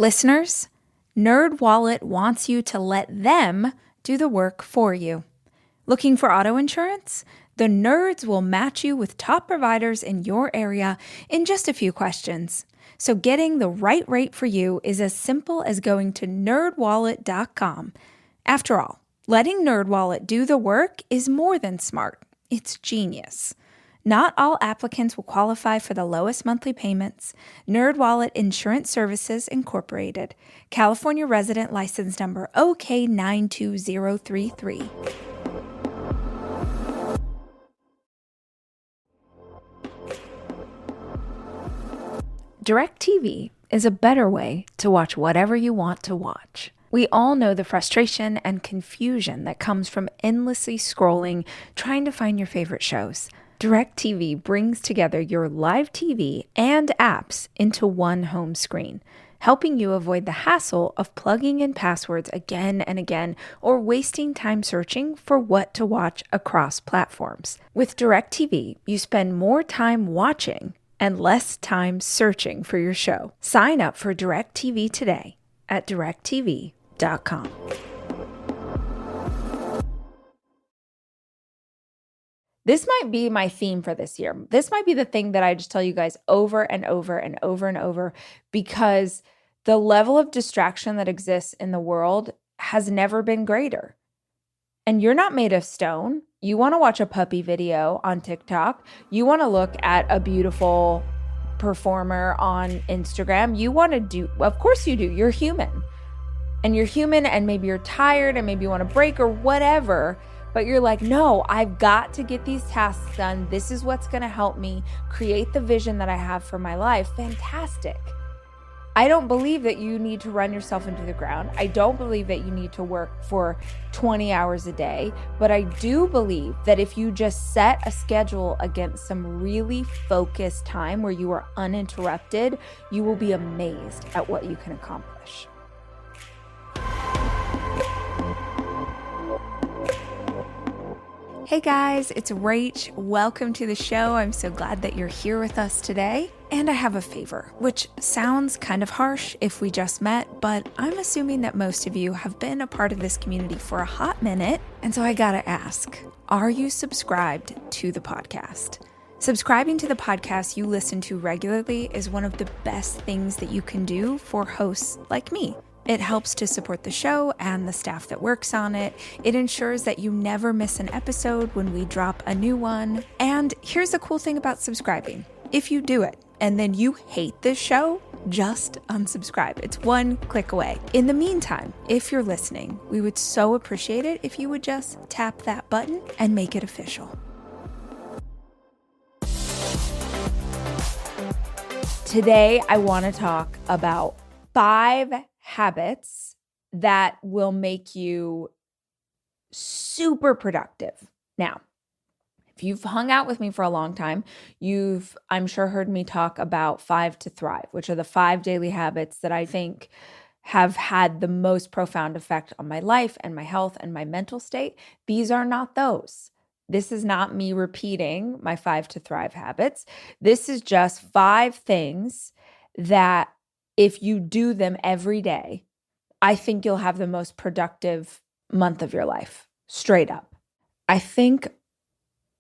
Listeners, NerdWallet wants you to let them do the work for you. Looking for auto insurance? The Nerds will match you with top providers in your area in just a few questions. So getting the right rate for you is as simple as going to nerdwallet.com. After all, letting NerdWallet do the work is more than smart. It's genius. Not all applicants will qualify for the lowest monthly payments. NerdWallet Insurance Services Incorporated. California resident license number OK92033. DirecTV is a better way to watch whatever you want to watch. We all know the frustration and confusion that comes from endlessly scrolling, trying to find your favorite shows. DirecTV brings together your live TV and apps into one home screen, helping you avoid the hassle of plugging in passwords again and again or wasting time searching for what to watch across platforms. With DirecTV, you spend more time watching and less time searching for your show. Sign up for DirecTV today at directtv.com. This might be my theme for this year. This might be the thing that I just tell you guys over and over and over and over, because the level of distraction that exists in the world has never been greater. And you're not made of stone. You want to watch a puppy video on TikTok. You want to look at a beautiful performer on Instagram. You want to do, of course you do. You're human. And you're human, and maybe you're tired and maybe you want to break or whatever. But you're like, no, I've got to get these tasks done. This is what's going to help me create the vision that I have for my life. Fantastic. I don't believe that you need to run yourself into the ground. I don't believe that you need to work for 20 hours a day. But I do believe that if you just set a schedule against some really focused time where you are uninterrupted, you will be amazed at what you can accomplish. Hey guys, it's Rach. Welcome to the show. I'm so glad that you're here with us today. And I have a favor, which sounds kind of harsh if we just met, but I'm assuming that most of you have been a part of this community for a hot minute. And so I gotta ask, are you subscribed to the podcast? Subscribing to the podcast you listen to regularly is one of the best things that you can do for hosts like me. It helps to support the show and the staff that works on it. It ensures that you never miss an episode when we drop a new one. And here's the cool thing about subscribing. If you do it and then you hate this show, just unsubscribe. It's one click away. In the meantime, if you're listening, we would so appreciate it if you would just tap that button and make it official. Today, I want to talk about 5 habits that will make you super productive. Now, if you've hung out with me for a long time, you've, I'm sure, heard me talk about 5 to Thrive, which are the 5 daily habits that I think have had the most profound effect on my life and my health and my mental state. These are not those. This is not me repeating my 5 to Thrive habits. This is just 5 things that if you do them every day, I think you'll have the most productive month of your life, straight up. I think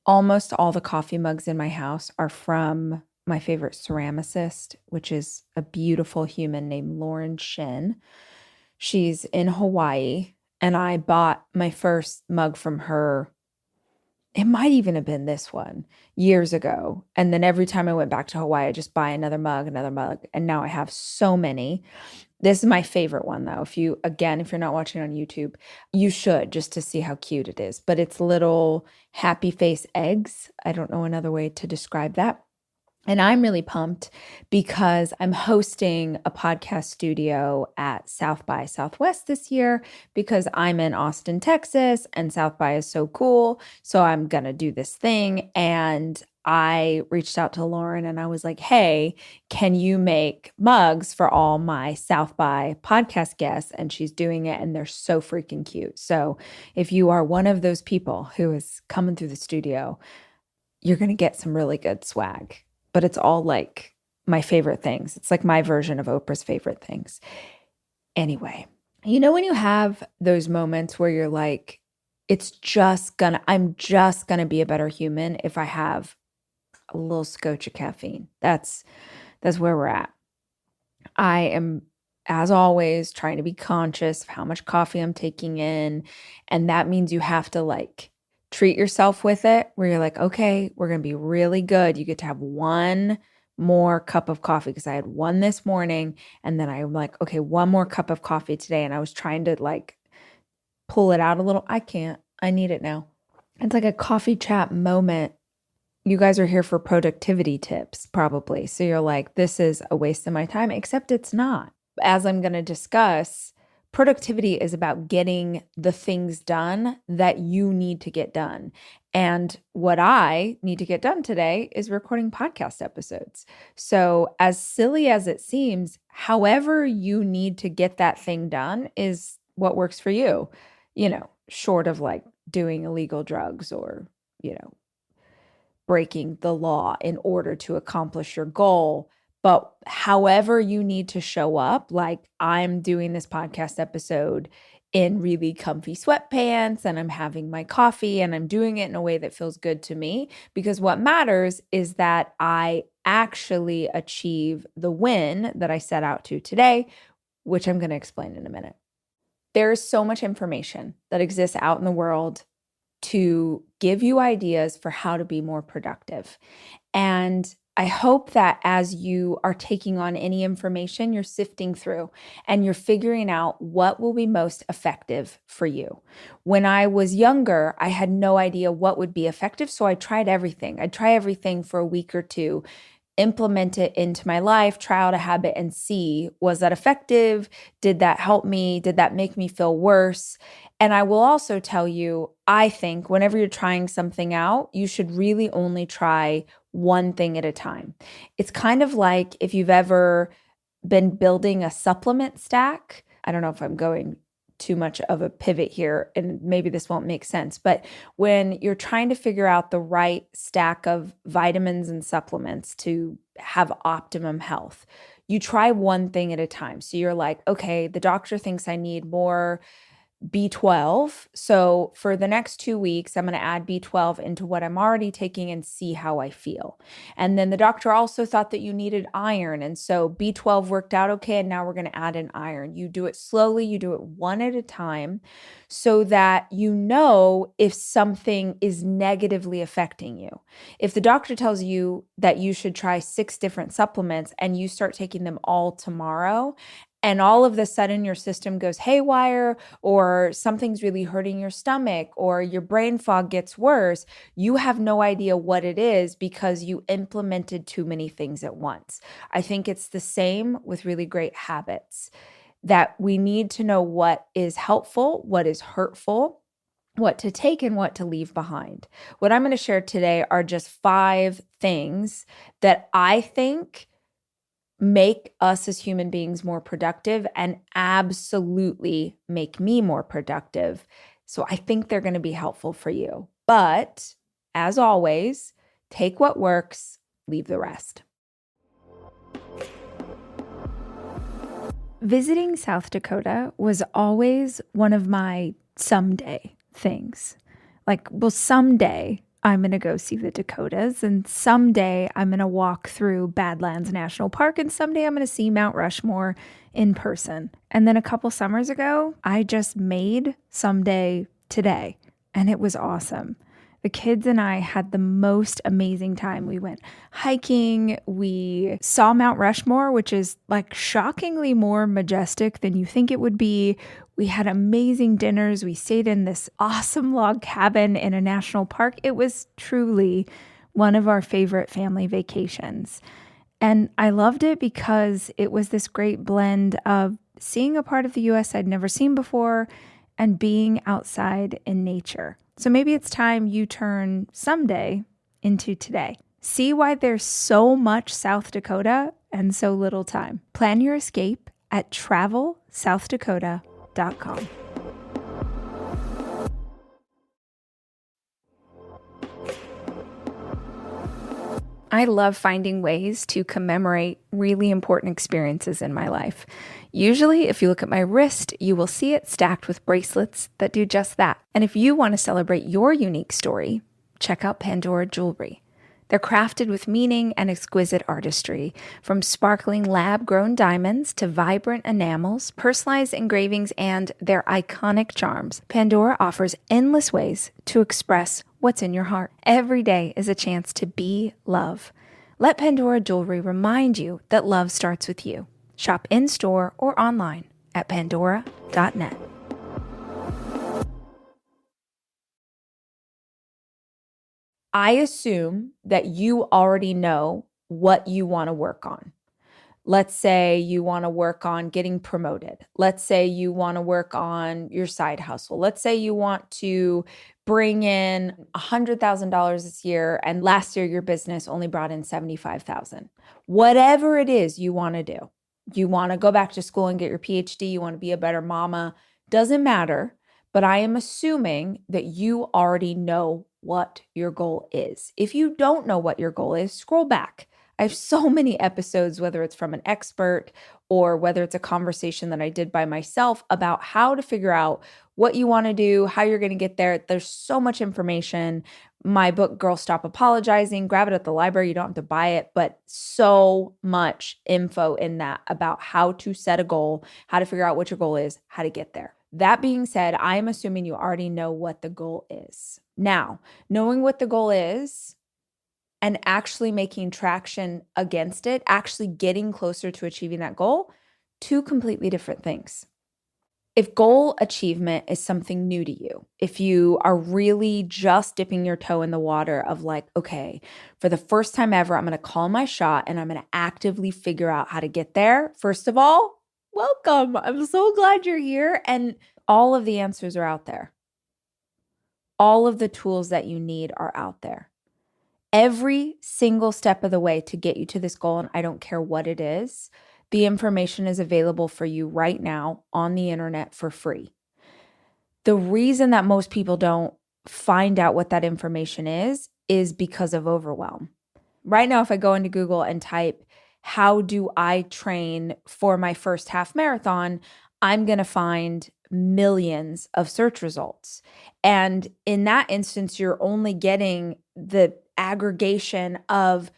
almost all the coffee mugs in my house are from my favorite ceramicist, which is a beautiful human named Lauren Shin. She's in Hawaii, and I bought my first mug from her. It might even have been this one years ago. And then every time I went back to Hawaii, I just buy another mug. And now I have so many. This is my favorite one though. If you're not watching on YouTube, you should, just to see how cute it is. But it's little happy face eggs. I don't know another way to describe that. And I'm really pumped because I'm hosting a podcast studio at South by Southwest this year because I'm in Austin, Texas, and South by is so cool. So I'm going to do this thing. And I reached out to Lauren and I was like, hey, can you make mugs for all my South by podcast guests? And she's doing it, and they're so freaking cute. So if you are one of those people who is coming through the studio, you're going to get some really good swag. But it's all like my favorite things. It's like my version of Oprah's favorite things. Anyway, you know, when you have those moments where you're like, I'm just gonna be a better human if I have a little scotch of caffeine. That's where we're at. I am, as always, trying to be conscious of how much coffee I'm taking in. And that means you have to like treat yourself with it, where you're like, okay, we're going to be really good. You get to have one more cup of coffee, because I had one this morning. And then I'm like, okay, one more cup of coffee today. And I was trying to like pull it out a little. I can't. I need it now. It's like a coffee chat moment. You guys are here for productivity tips, probably. So you're like, this is a waste of my time, except it's not. As I'm going to discuss, productivity is about getting the things done that you need to get done. And what I need to get done today is recording podcast episodes. So as silly as it seems, however you need to get that thing done is what works for you, you know, short of like doing illegal drugs or, you know, breaking the law in order to accomplish your goal. But however you need to show up, like I'm doing this podcast episode in really comfy sweatpants and I'm having my coffee and I'm doing it in a way that feels good to me, because what matters is that I actually achieve the win that I set out to today, which I'm going to explain in a minute. There's so much information that exists out in the world to give you ideas for how to be more productive. And I hope that as you are taking on any information, you're sifting through and you're figuring out what will be most effective for you. When I was younger, I had no idea what would be effective, so I tried everything. I'd try everything for a week or two, implement it into my life, try out a habit and see, was that effective? Did that help me? Did that make me feel worse? And I will also tell you, I think whenever you're trying something out, you should really only try one thing at a time. It's kind of like if you've ever been building a supplement stack. I don't know if I'm going too much of a pivot here, and maybe this won't make sense, but when you're trying to figure out the right stack of vitamins and supplements to have optimum health, you try one thing at a time. So you're like, okay, the doctor thinks I need more B12. So for the next 2 weeks, I'm going to add B12 into what I'm already taking and see how I feel. And then the doctor also thought that you needed iron. And so B12 worked out okay. And now we're going to add in iron. You do it slowly. You do it one at a time so that you know if something is negatively affecting you. If the doctor tells you that you should try 6 different supplements and you start taking them all tomorrow, and all of a sudden your system goes haywire, or something's really hurting your stomach, or your brain fog gets worse, you have no idea what it is because you implemented too many things at once. I think it's the same with really great habits, that we need to know what is helpful, what is hurtful, what to take and what to leave behind. What I'm going to share today are just 5 things that I think make us as human beings more productive and absolutely make me more productive. So I think they're going to be helpful for you. But as always, take what works, leave the rest. Visiting South Dakota was always one of my someday things. Like, well, someday I'm going to go see the Dakotas, and someday I'm going to walk through Badlands National Park, and someday I'm going to see Mount Rushmore in person. And then a couple summers ago, I just made someday today, and it was awesome. The kids and I had the most amazing time. We went hiking. We saw Mount Rushmore, which is like shockingly more majestic than you think it would be. We had amazing dinners. We stayed in this awesome log cabin in a national park. It was truly one of our favorite family vacations. And I loved it because it was this great blend of seeing a part of the U.S. I'd never seen before and being outside in nature. So maybe it's time you turn someday into today. See why there's so much South Dakota and so little time. Plan your escape at travelsouthdakota.com. I love finding ways to commemorate really important experiences in my life. Usually, if you look at my wrist, you will see it stacked with bracelets that do just that. And if you want to celebrate your unique story, check out Pandora Jewelry. They're crafted with meaning and exquisite artistry, from sparkling lab-grown diamonds to vibrant enamels, personalized engravings, and their iconic charms. Pandora offers endless ways to express what's in your heart. Every day is a chance to be love. Let Pandora Jewelry remind you that love starts with you. Shop in-store or online at pandora.net. I assume that you already know what you want to work on. Let's say you want to work on getting promoted. Let's say you want to work on your side hustle. Let's say you want to bring in $100,000 this year, and last year your business only brought in $75,000. Whatever it is you want to do. You want to go back to school and get your PhD. You want to be a better mama. Doesn't matter. But I am assuming that you already know what your goal is. If you don't know what your goal is, scroll back. I have so many episodes, whether it's from an expert or whether it's a conversation that I did by myself about how to figure out what you want to do, how you're going to get there. There's so much information. My book, Girl Stop Apologizing, grab it at the library. You don't have to buy it, but so much info in that about how to set a goal, how to figure out what your goal is, how to get there. That being said, I am assuming you already know what the goal is. Now, knowing what the goal is and actually making traction against it, actually getting closer to achieving that goal, two completely different things. If goal achievement is something new to you, if you are really just dipping your toe in the water of like, okay, for the first time ever, I'm going to call my shot and I'm going to actively figure out how to get there. First of all, welcome. I'm so glad you're here. And all of the answers are out there. All of the tools that you need are out there. Every single step of the way to get you to this goal, and I don't care what it is, the information is available for you right now on the internet for free. The reason that most people don't find out what that information is because of overwhelm. Right now, if I go into Google and type, how do I train for my first half marathon, I'm going to find millions of search results. And in that instance, you're only getting the aggregation of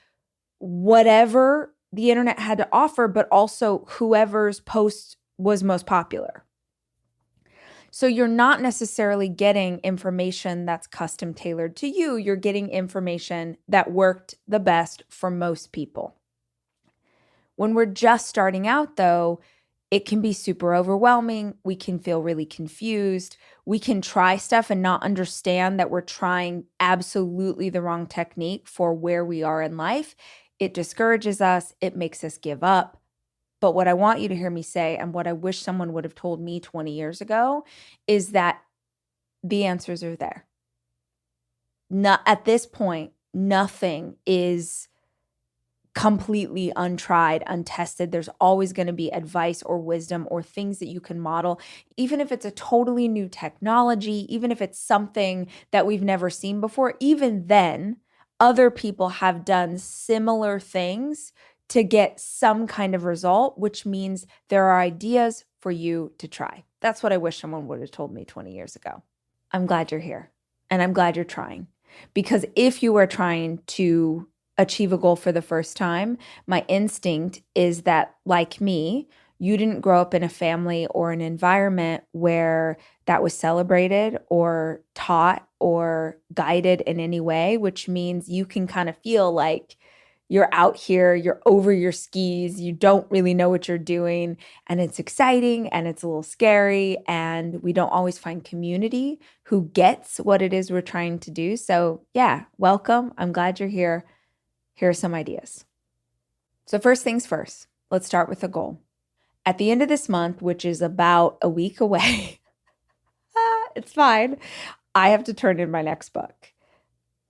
whatever the internet had to offer, but also whoever's post was most popular. So you're not necessarily getting information that's custom tailored to you. You're getting information that worked the best for most people. When we're just starting out, though, it can be super overwhelming. We can feel really confused. We can try stuff and not understand that we're trying absolutely the wrong technique for where we are in life. It discourages us. It makes us give up. But what I want you to hear me say, and what I wish someone would have told me 20 years ago, is that the answers are there. At this point, nothing is completely untried, untested. There's always going to be advice or wisdom or things that you can model, even if it's a totally new technology, even if it's something that we've never seen before. Even then, other people have done similar things to get some kind of result, which means there are ideas for you to try. That's what I wish someone would have told me 20 years ago. I'm glad you're here and I'm glad you're trying, because if you are trying to achieve a goal for the first time, my instinct is that, like me, you didn't grow up in a family or an environment where that was celebrated or taught or guided in any way, which means you can kind of feel like you're out here, you're over your skis, you don't really know what you're doing, and it's exciting and it's a little scary, and we don't always find community who gets what it is we're trying to do. So yeah, welcome. I'm glad you're here. Here are some ideas. So first things first, let's start with a goal. At the end of this month, which is about a week away, it's fine, I have to turn in my next book.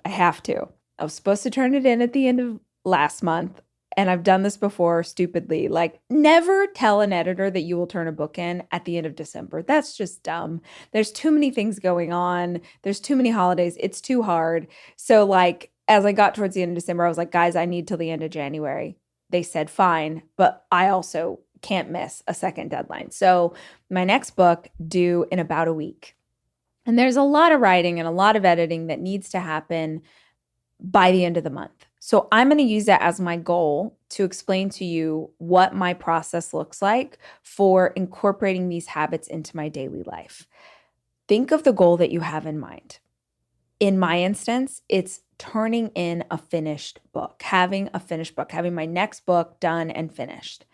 I have to. I was supposed to turn it in at the end of last month, and I've done this before stupidly. Like, never tell an editor that you will turn a book in at the end of December. That's just dumb. There's too many things going on. There's too many holidays. It's too hard. So like, as I got towards the end of December, I was like, guys, I need till the end of January. They said, fine, but I also can't miss a second deadline. So my next book due in about a week. And there's a lot of writing and a lot of editing that needs to happen by the end of the month. So I'm going to use that as my goal to explain to you what my process looks like for incorporating these habits into my daily life. Think of the goal that you have in mind. In my instance, it's turning in a finished book, having a finished book, having my next book done and finished.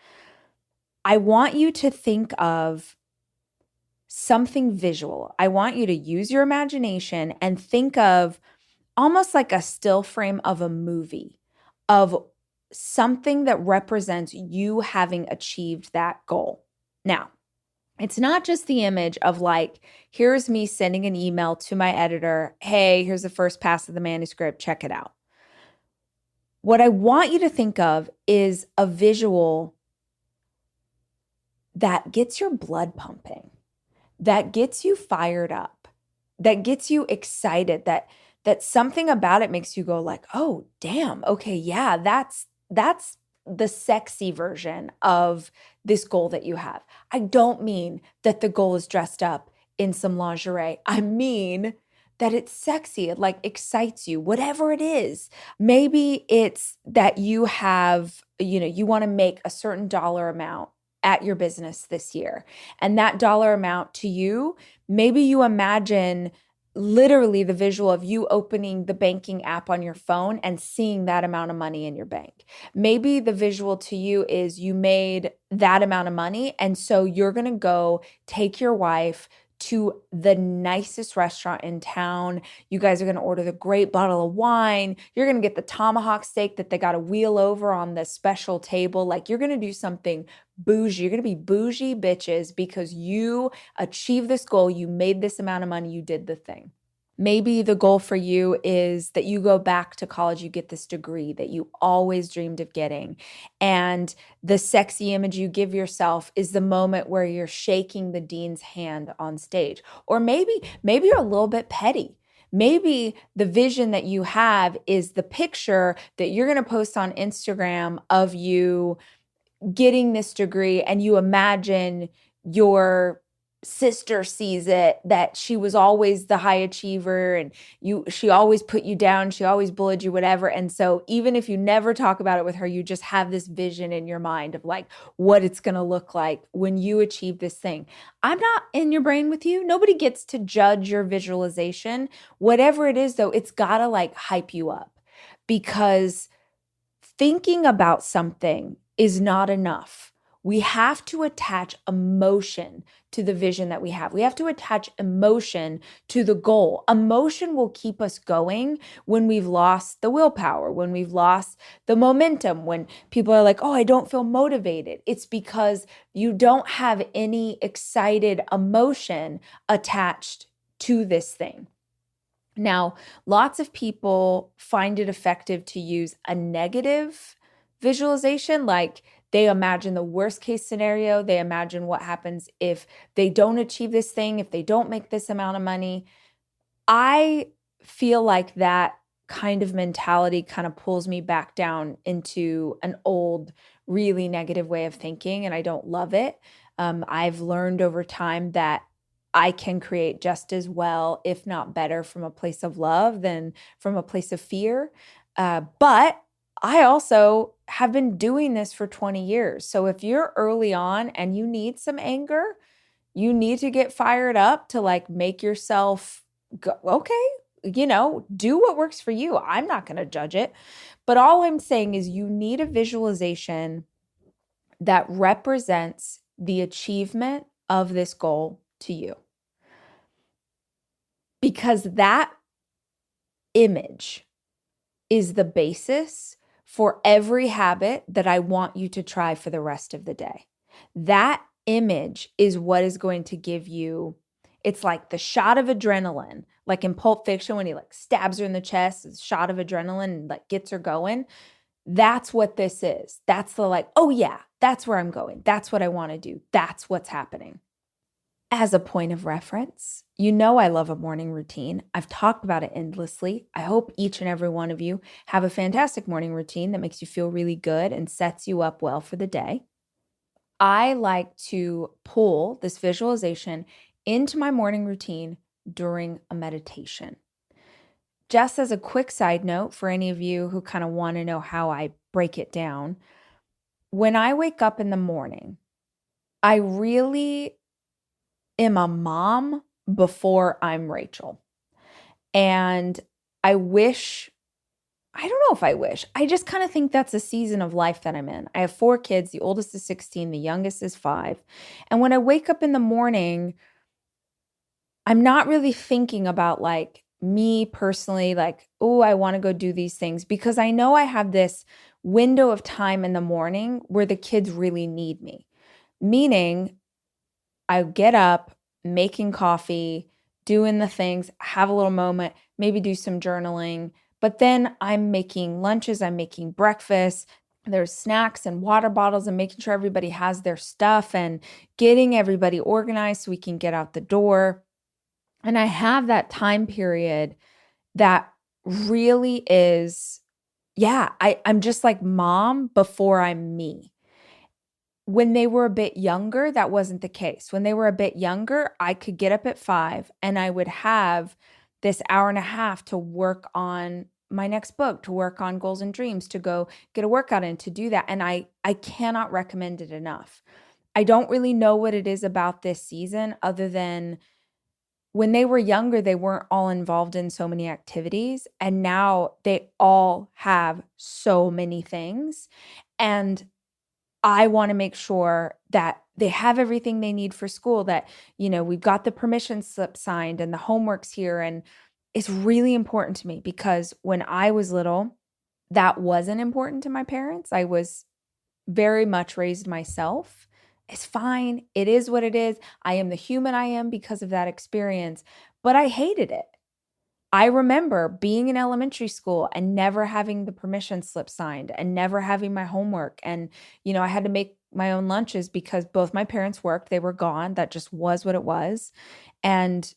I want you to think of something visual. I want you to use your imagination and think of almost like a still frame of a movie, of something that represents you having achieved that goal. Now, it's not just the image of like, here's me sending an email to my editor. Hey, here's the first pass of the manuscript. Check it out. What I want you to think of is a visual that gets your blood pumping, that gets you fired up, that gets you excited, that something about it makes you go like, oh, damn, okay, yeah, that's the sexy version of this goal that you have. I don't mean that the goal is dressed up in some lingerie. I mean that it's sexy, it like excites you, whatever it is. Maybe it's that you have, you want to make a certain dollar amount at your business this year. And that dollar amount to you, maybe you imagine literally the visual of you opening the banking app on your phone and seeing that amount of money in your bank. Maybe the visual to you is you made that amount of money, and so you're going to go take your wife to the nicest restaurant in town. You guys are going to order the great bottle of wine. You're going to get the tomahawk steak that they got to wheel over on the special table. Like, you're going to do something bougie. You're going to be bougie bitches because you achieved this goal. You made this amount of money. You did the thing. Maybe the goal for you is that you go back to college, you get this degree that you always dreamed of getting. And the sexy image you give yourself is the moment where you're shaking the dean's hand on stage. Or maybe you're a little bit petty. Maybe the vision that you have is the picture that you're going to post on Instagram of you getting this degree, and you imagine your sister sees it, that she was always the high achiever and she always put you down, she always bullied you, whatever. And so even if you never talk about it with her, you just have this vision in your mind of like what it's going to look like when you achieve this thing. I'm not in your brain with you. Nobody gets to judge your visualization. Whatever it is though, it's got to like hype you up, because thinking about something is not enough. We have to attach emotion to the vision that we have. We have to attach emotion to the goal. Emotion will keep us going when we've lost the willpower, when we've lost the momentum, when people are like, oh, I don't feel motivated. It's because you don't have any excited emotion attached to this thing. Now, lots of people find it effective to use a negative visualization, like they imagine the worst case scenario. They imagine what happens if they don't achieve this thing, if they don't make this amount of money. I feel like that kind of mentality kind of pulls me back down into an old, really negative way of thinking, and I don't love it. I've learned over time that I can create just as well, if not better, from a place of love than from a place of fear. But I also have been doing this for 20 years. So if you're early on and you need some anger, you need to get fired up to like make yourself go, okay, do what works for you. I'm not going to judge it. But all I'm saying is you need a visualization that represents the achievement of this goal to you. Because that image is the basis for every habit that I want you to try for the rest of the day. That image is what is going to give you, it's like the shot of adrenaline, like in Pulp Fiction when he like stabs her in the chest, a shot of adrenaline and like gets her going. That's what this is. That's the like, oh yeah, that's where I'm going. That's what I want to do. That's what's happening. As a point of reference, you know I love a morning routine. I've talked about it endlessly. I hope each and every one of you have a fantastic morning routine that makes you feel really good and sets you up well for the day. I like to pull this visualization into my morning routine during a meditation. Just as a quick side note for any of you who kind of want to know how I break it down, when I wake up in the morning, I really am a mom before I'm Rachel. And I don't know if I wish, I just kind of think that's a season of life that I'm in. I have 4 kids. The oldest is 16, the youngest is 5. And when I wake up in the morning, I'm not really thinking about like me personally, like, oh, I want to go do these things, because I know I have this window of time in the morning where the kids really need me. Meaning, I get up, making coffee, doing the things, have a little moment, maybe do some journaling, but then I'm making lunches, I'm making breakfast. There's snacks and water bottles and making sure everybody has their stuff and getting everybody organized so we can get out the door. And I have that time period that really is, yeah, I'm just like mom before I'm me. When they were a bit younger, that wasn't the case. When they were a bit younger, I could get up at 5 and I would have this hour and a half to work on my next book, to work on goals and dreams, to go get a workout in, to do that. And I cannot recommend it enough. I don't really know what it is about this season other than when they were younger, they weren't all involved in so many activities. And now they all have so many things. And I want to make sure that they have everything they need for school, that, we've got the permission slip signed and the homework's here. And it's really important to me because when I was little, that wasn't important to my parents. I was very much raised myself. It's fine. It is what it is. I am the human I am because of that experience, but I hated it. I remember being in elementary school and never having the permission slip signed and never having my homework. And, I had to make my own lunches because both my parents worked. They were gone. That just was what it was. And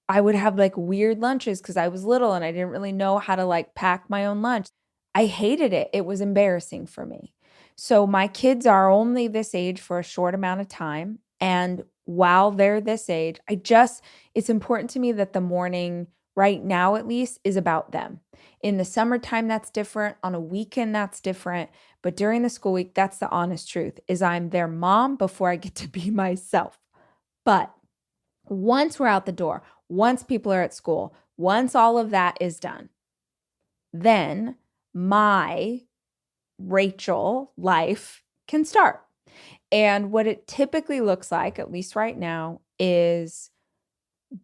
I would have like weird lunches because I was little and I didn't really know how to like pack my own lunch. I hated it. It was embarrassing for me. So my kids are only this age for a short amount of time. And while they're this age, it's important to me that the morning, right now at least, is about them. In the summertime, that's different. On a weekend, that's different. But during the school week, that's the honest truth, is I'm their mom before I get to be myself. But once we're out the door, once people are at school, once all of that is done, then my Rachel life can start. And what it typically looks like, at least right now, is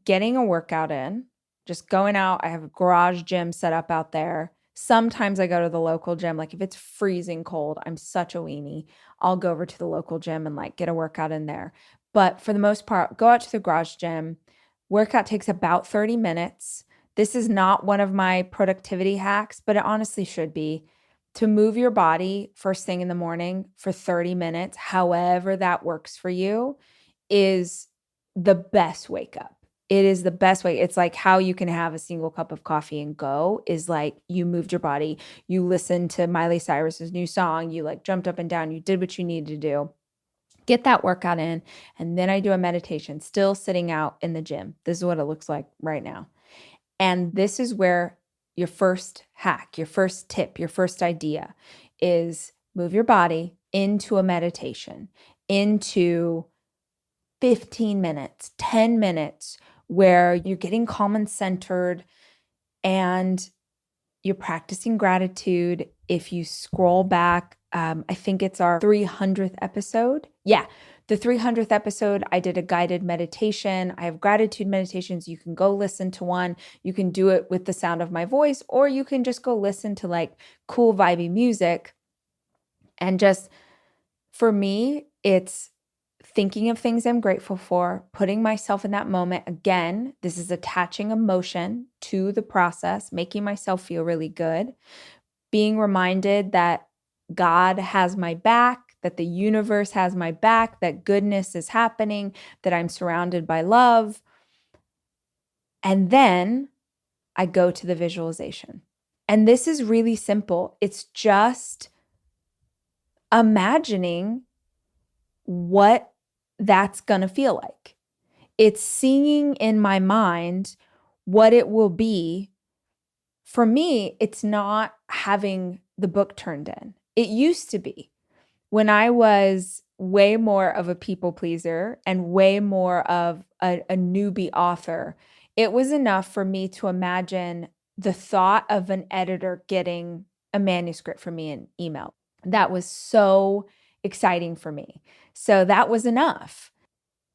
getting a workout in, just going out. I have a garage gym set up out there. Sometimes I go to the local gym. Like if it's freezing cold, I'm such a weenie, I'll go over to the local gym and like get a workout in there. But for the most part, go out to the garage gym. Workout takes about 30 minutes. This is not one of my productivity hacks, but it honestly should be. To move your body first thing in the morning for 30 minutes, however that works for you, is the best wake up. It is the best way. It's like how you can have a single cup of coffee and go is like you moved your body, you listened to Miley Cyrus's new song, you like jumped up and down, you did what you needed to do. Get that workout in, and then I do a meditation, still sitting out in the gym. This is what it looks like right now. And this is where your first hack, your first tip, your first idea is move your body into a meditation, into 15 minutes, 10 minutes, where you're getting calm and centered and you're practicing gratitude. If you scroll back, I think it's our 300th episode. Yeah, the 300th episode, I did a guided meditation. I have gratitude meditations. You can go listen to one. You can do it with the sound of my voice, or you can just go listen to like cool, vibey music. And just for me, it's thinking of things I'm grateful for, putting myself in that moment. Again, this is attaching emotion to the process, making myself feel really good, being reminded that God has my back, that the universe has my back, that goodness is happening, that I'm surrounded by love. And then I go to the visualization. And this is really simple. It's just imagining what that's going to feel like. It's seeing in my mind what it will be. For me, it's not having the book turned in. It used to be when I was way more of a people pleaser and way more of a newbie author. It was enough for me to imagine the thought of an editor getting a manuscript from me in email. That was so exciting for me. So that was enough.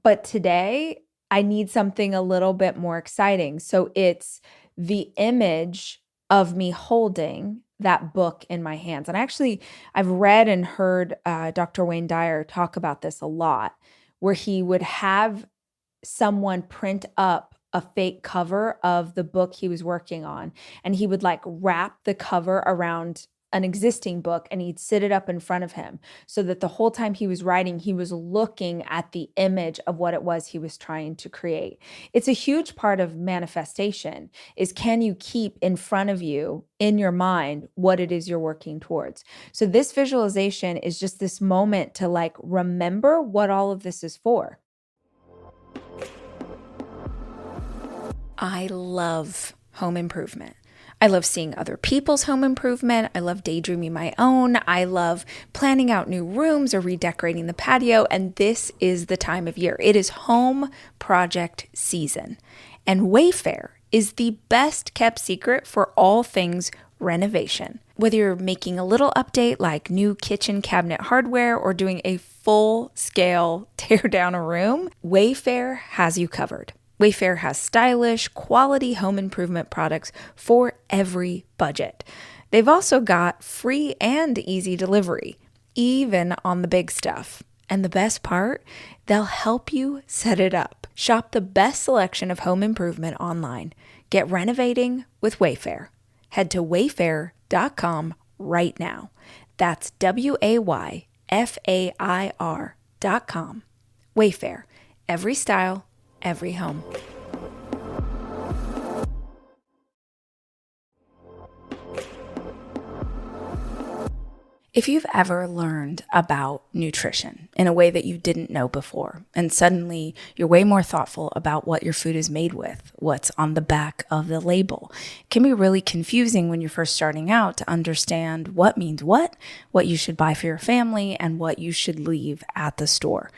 But today, I need something a little bit more exciting. So it's the image of me holding that book in my hands. And actually, I've read and heard Dr. Wayne Dyer talk about this a lot, where he would have someone print up a fake cover of the book he was working on. And he would like wrap the cover around an existing book and he'd sit it up in front of him so that the whole time he was writing, he was looking at the image of what it was he was trying to create. It's a huge part of manifestation is, can you keep in front of you in your mind what it is you're working towards? So this visualization is just this moment to like remember what all of this is for. I love home improvement. I love seeing other people's home improvement. I love daydreaming my own. I love planning out new rooms or redecorating the patio. And this is the time of year. It is home project season. And Wayfair is the best kept secret for all things renovation. Whether you're making a little update like new kitchen cabinet hardware or doing a full scale tear down a room, Wayfair has you covered. Wayfair has stylish, quality home improvement products for every budget. They've also got free and easy delivery, even on the big stuff. And the best part, they'll help you set it up. Shop the best selection of home improvement online. Get renovating with Wayfair. Head to wayfair.com right now. That's WAYFAIR.com. Wayfair. Every style, every home. If you've ever learned about nutrition in a way that you didn't know before, and suddenly you're way more thoughtful about what your food is made with, what's on the back of the label, it can be really confusing when you're first starting out to understand what means what you should buy for your family, and what you should leave at the store.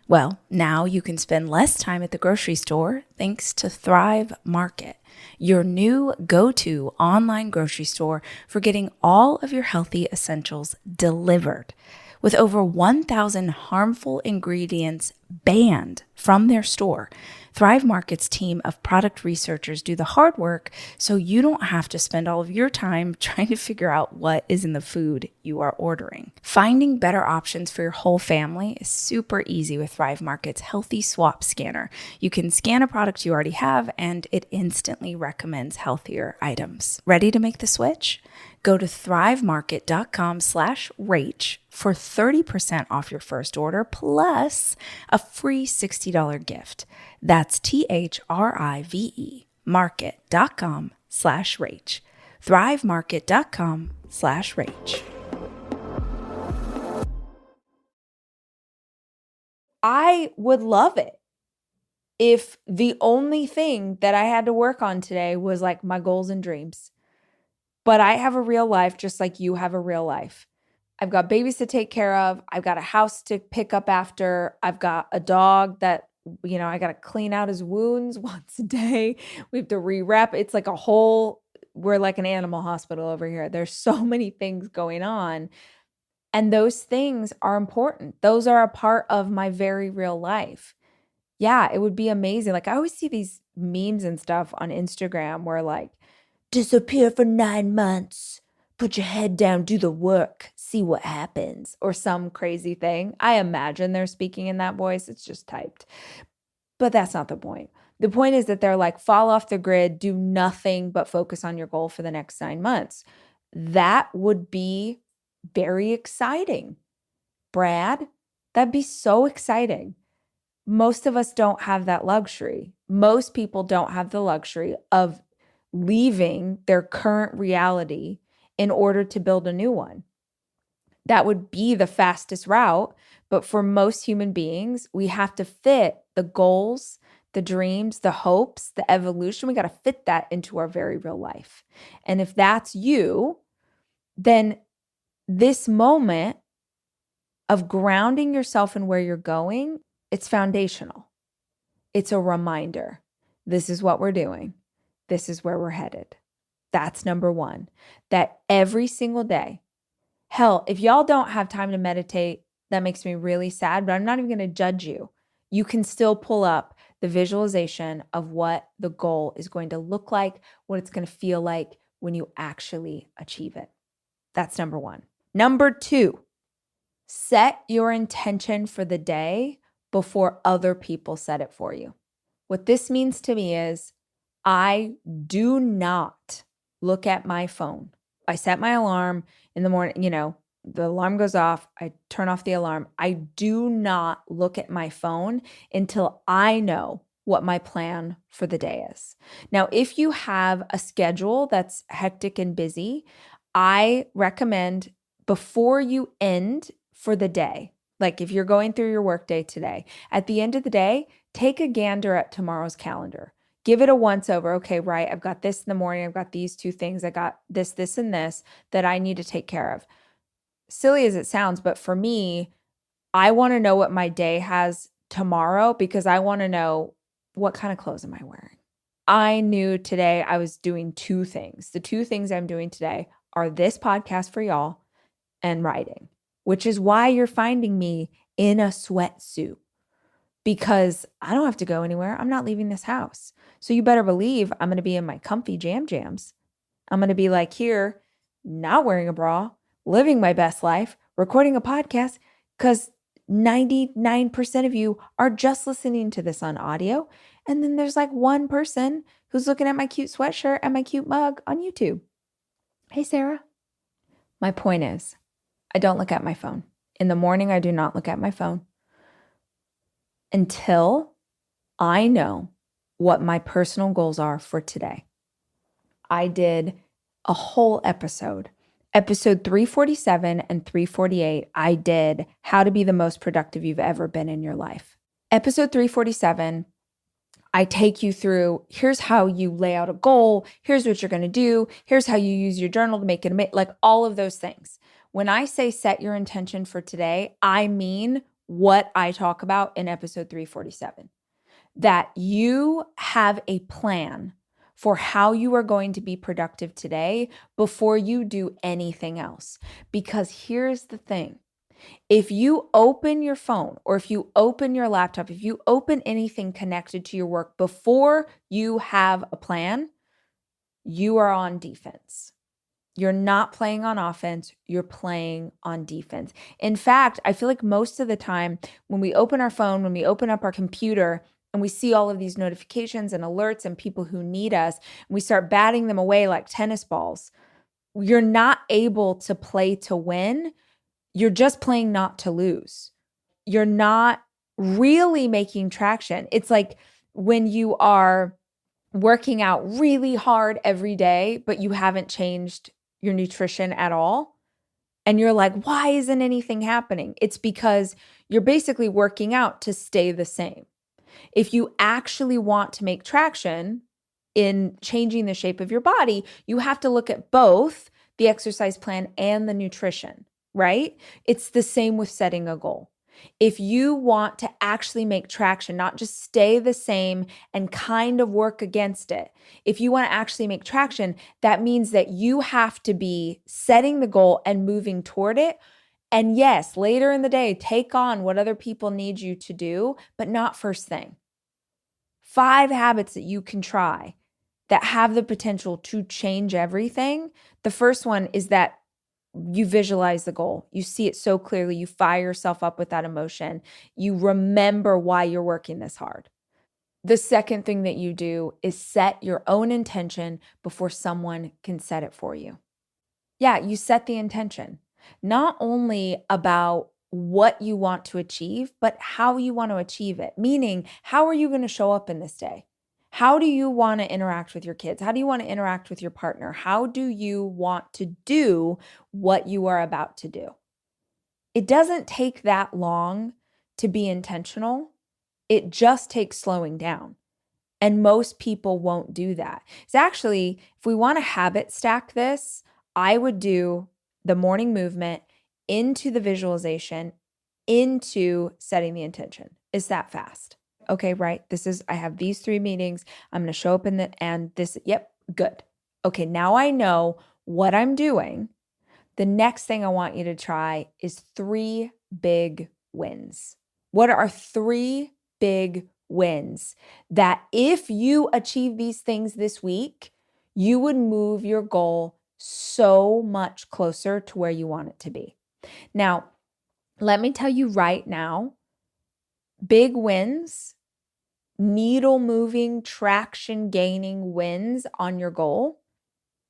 Well, now you can spend less time at the grocery store thanks to Thrive Market, your new go-to online grocery store for getting all of your healthy essentials delivered. With over 1,000 harmful ingredients banned from their store, Thrive Market's team of product researchers do the hard work so you don't have to spend all of your time trying to figure out what is in the food you are ordering. Finding better options for your whole family is super easy with Thrive Market's Healthy Swap Scanner. You can scan a product you already have and it instantly recommends healthier items. Ready to make the switch? Go to thrivemarket.com/Rach for 30% off your first order plus a free $60 gift. That's THRIVE market.com/Rach. thrivemarket.com/Rach. I would love it if the only thing that I had to work on today was like my goals and dreams. But I have a real life just like you have a real life. I've got babies to take care of. I've got a house to pick up after. I've got a dog that, I got to clean out his wounds once a day. We have to rewrap. It's like we're like an animal hospital over here. There's so many things going on. And those things are important. Those are a part of my very real life. Yeah, it would be amazing. Like I always see these memes and stuff on Instagram where like, disappear for 9 months, put your head down, do the work, see what happens, or some crazy thing. I imagine they're speaking in that voice. It's just typed. But that's not the point. The point is that they're like, fall off the grid, do nothing but focus on your goal for the next 9 months. That would be very exciting. Brad, that'd be so exciting. Most of us don't have that luxury. Most people don't have the luxury of leaving their current reality in order to build a new one. That would be the fastest route. But for most human beings, we have to fit the goals, the dreams, the hopes, the evolution. We got to fit that into our very real life. And if that's you, then this moment of grounding yourself in where you're going, it's foundational. It's a reminder. This is what we're doing. This is where we're headed. That's number one. That every single day, hell, if y'all don't have time to meditate, that makes me really sad, but I'm not even going to judge you. You can still pull up the visualization of what the goal is going to look like, what it's going to feel like when you actually achieve it. That's number one. Number two, set your intention for the day before other people set it for you. What this means to me is I do not look at my phone. I set my alarm in the morning, the alarm goes off. I turn off the alarm. I do not look at my phone until I know what my plan for the day is. Now, if you have a schedule that's hectic and busy, I recommend before you end for the day, like if you're going through your workday today, at the end of the day, take a gander at tomorrow's calendar. Give it a once over. Okay, right. I've got this in the morning. I've got these two things. I got this, and this that I need to take care of. Silly as it sounds, but for me, I want to know what my day has tomorrow because I want to know what kind of clothes am I wearing. I knew today I was doing two things. The two things I'm doing today are this podcast for y'all and writing, which is why you're finding me in a sweatsuit because I don't have to go anywhere. I'm not leaving this house. So you better believe I'm going to be in my comfy jams. I'm going to be like here, not wearing a bra, living my best life, recording a podcast because 99% of you are just listening to this on audio. And then there's like one person who's looking at my cute sweatshirt and my cute mug on YouTube. Hey, Sarah. My point is, I don't look at my phone. In the morning, I do not look at my phone until I know what my personal goals are for today. I did a whole episode 347 and 348, I did how to be the most productive you've ever been in your life. Episode 347, I take you through, here's how you lay out a goal, here's what you're going to do, here's how you use your journal to make it, like all of those things. When I say set your intention for today, I mean what I talk about in episode 347. That you have a plan for how you are going to be productive today before you do anything else. Because here's the thing. If you open your phone or if you open your laptop, if you open anything connected to your work before you have a plan, you are on defense. You're not playing on offense, you're playing on defense. In fact, I feel like most of the time when we open our phone, when we open up our computer, and we see all of these notifications and alerts and people who need us, and we start batting them away like tennis balls. You're not able to play to win. You're just playing not to lose. You're not really making traction. It's like when you are working out really hard every day, but you haven't changed your nutrition at all. And you're like, why isn't anything happening? It's because you're basically working out to stay the same. If you actually want to make traction in changing the shape of your body, you have to look at both the exercise plan and the nutrition, right? It's the same with setting a goal. If you want to actually make traction, not just stay the same and kind of work against it, if you want to actually make traction, that means that you have to be setting the goal and moving toward it. And yes, later in the day, take on what other people need you to do, but not first thing. 5 habits that you can try that have the potential to change everything. The first one is that you visualize the goal. You see it so clearly. You fire yourself up with that emotion. You remember why you're working this hard. The second thing that you do is set your own intention before someone can set it for you. Yeah, you set the intention, not only about what you want to achieve, but how you want to achieve it. Meaning, how are you going to show up in this day? How do you want to interact with your kids? How do you want to interact with your partner? How do you want to do what you are about to do? It doesn't take that long to be intentional. It just takes slowing down. And most people won't do that. It's actually, if we want to habit stack this, I would do the morning movement into the visualization, into setting the intention. It's that fast. Okay, right. I have these 3 meetings. I'm going to show up yep, good. Okay, now I know what I'm doing. The next thing I want you to try is 3 big wins. What are 3 big wins that if you achieve these things this week, you would move your goal so much closer to where you want it to be? Now, let me tell you right now, big wins, needle moving, traction gaining wins on your goal,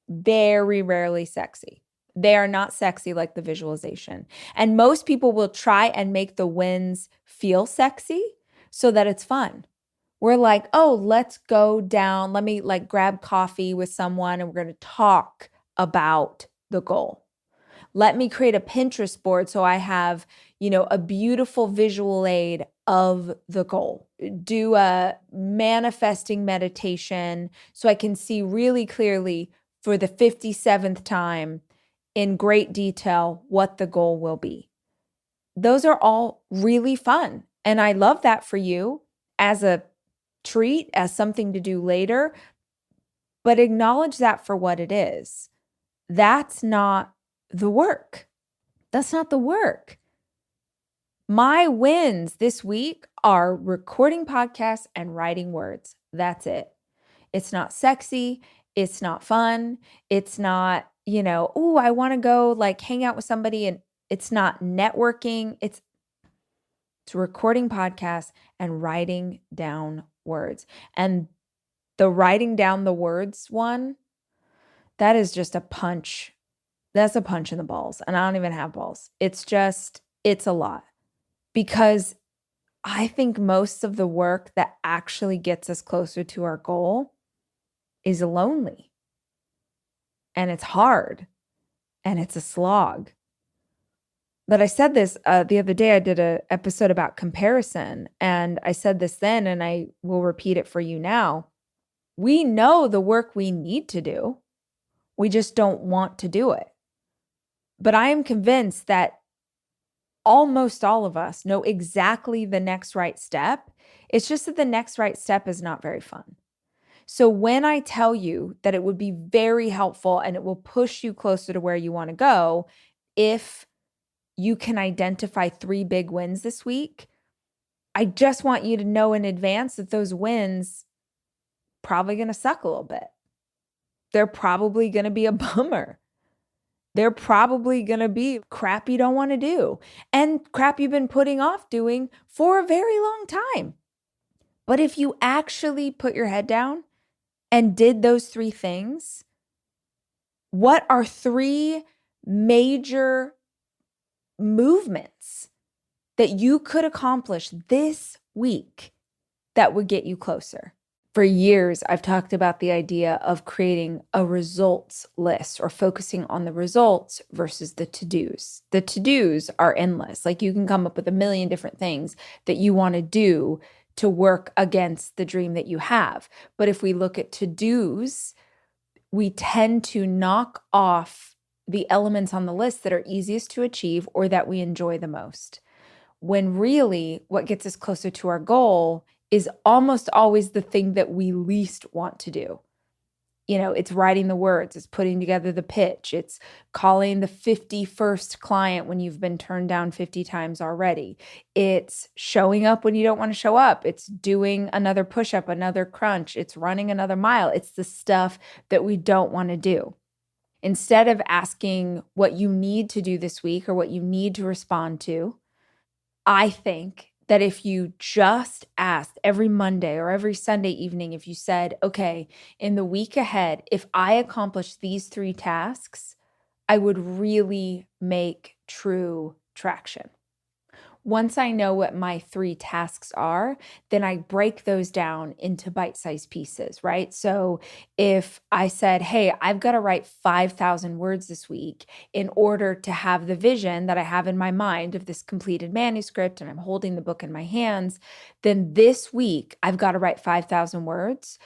very rarely sexy. They are not sexy like the visualization. And most people will try and make the wins feel sexy so that it's fun. We're like, oh, let's go down. Let me grab coffee with someone and we're going to talk about the goal. Let me create a Pinterest board so I have, a beautiful visual aid of the goal. Do a manifesting meditation so I can see really clearly for the 57th time in great detail what the goal will be. Those are all really fun. And I love that for you as a treat, as something to do later, but acknowledge that for what it is. That's not the work. That's not the work. My wins this week are recording podcasts and writing words. That's it. It's not sexy. It's not fun. It's not, I want to go hang out with somebody, and it's not networking. It's recording podcasts and writing down words. And the writing down the words one, that is just a punch. That's a punch in the balls. And I don't even have balls. It's a lot. Because I think most of the work that actually gets us closer to our goal is lonely. And it's hard. And it's a slog. But I said this the other day. I did an episode about comparison. And I said this then, and I will repeat it for you now. We know the work we need to do. We just don't want to do it. But I am convinced that almost all of us know exactly the next right step. It's just that the next right step is not very fun. So when I tell you that it would be very helpful and it will push you closer to where you want to go, if you can identify 3 big wins this week, I just want you to know in advance that those wins probably going to suck a little bit. They're probably going to be a bummer. They're probably going to be crap you don't want to do and crap you've been putting off doing for a very long time. But if you actually put your head down and did those 3 things, what are 3 major movements that you could accomplish this week that would get you closer? For years, I've talked about the idea of creating a results list or focusing on the results versus the to-dos. The to-dos are endless. You can come up with a million different things that you want to do to work against the dream that you have. But if we look at to-dos, we tend to knock off the elements on the list that are easiest to achieve or that we enjoy the most. When really what gets us closer to our goal is almost always the thing that we least want to do. It's writing the words, it's putting together the pitch, it's calling the 51st client when you've been turned down 50 times already. It's showing up when you don't want to show up. It's doing another push-up, another crunch. It's running another mile. It's the stuff that we don't want to do. Instead of asking what you need to do this week or what you need to respond to, I think that if you just asked every Monday or every Sunday evening, if you said, okay, in the week ahead, if I accomplish these 3 tasks, I would really make true traction. Once I know what my 3 tasks are, then I break those down into bite-sized pieces, right? So if I said, hey, I've got to write 5,000 words this week in order to have the vision that I have in my mind of this completed manuscript, and I'm holding the book in my hands, then this week I've got to write 5,000 words.